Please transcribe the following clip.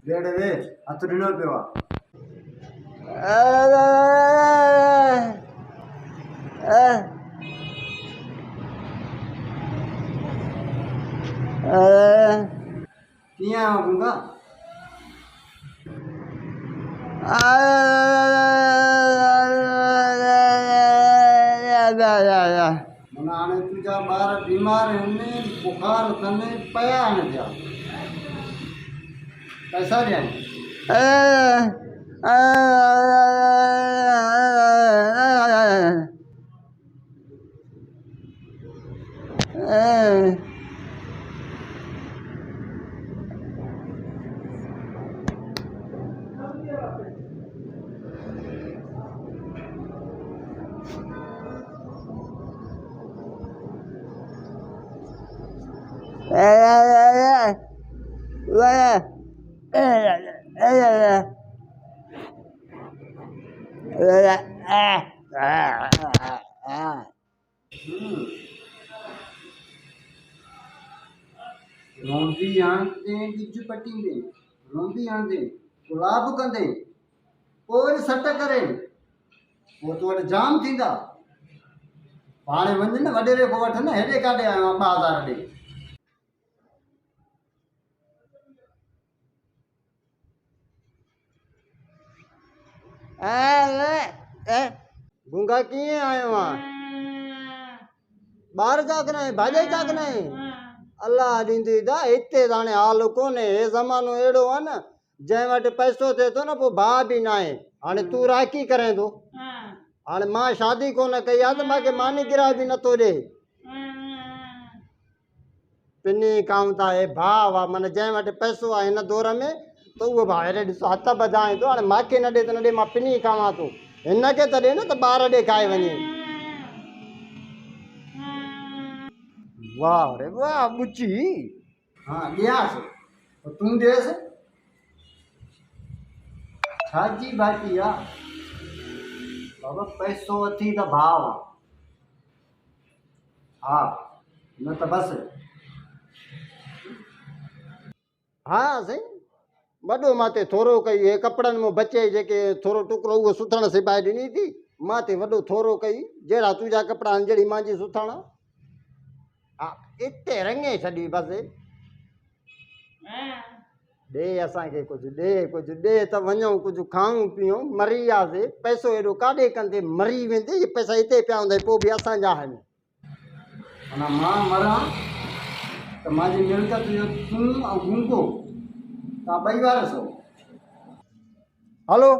वेड़ वे हथ ॾिनो पियो कीअं आयो गूंगा माना हाणे तुंहिंजा ॿार बीमार आहिनि बुखार अथनि पिया आहिनि पिया पैसा ॾियनि रोंदी हणंदे ॾिज पटींदे रोंदी हणंदे गुलाब कंदे पोइ वरी सट करे पोइ तो वटि जाम थींदा हाणे वञ न वॾेरे खां वठ न हेॾे काॾे आयो आहे 5000 ॾे गूंगा कीअं आयो आहे ॿार जागना है भाॼे जागना है अल्लाह ॾींदी दा हिते हाणे हाल कोन्हे हे ज़मानो अहिड़ो आहे न जंहिं वटि पैसो थिए थो न पोइ भाउ बि न आहे हाणे तूं राखी करे थो हाणे मां शादी कोन कई आहे त मूंखे मानी किरायो बि नथो ॾे पिनी काऊं था हे भाउ आहे माना जंहिं वटि पैसो आहे हिन दौर में त उहो भाउ हेॾे ॾिसो हथ बधाए थो हाणे मूंखे न ॾे त न ॾे मां पिनी खावां थो हिनखे त ॾे न त ॿार ॾे खाए वञे वाह रे वाह ॿुची हाँ ॾियांसि तूं ॾेसि छाजी बाटी आहे बाबा पैसो अथई त भाव हा न त बसि हा साईं वॾो मां ते थोरो कई हे कपिड़नि में बचे जेके थोरो टुकड़ो उहो सुथण सिबाए ॾिनी थी मां ते वॾो थोरो कई जहिड़ा तुंहिंजा कपिड़ा आहिनि जहिड़ी मुंहिंजी सुथण हा इते रंगे छॾी बसि ॾे असांखे कुझु ॾे त वञूं कुझु खाऊं पीऊं मरी वियासीं पैसो एॾो काॾे कंदे मरी वेंदे इहे पैसा हिते पिया हूंदा पोइ बि असांजा आहिनि माना मां मरां त मुंहिंजी मिल्कत जो तूं ऐं गूंगो तव्हां ॿई वारसो हलो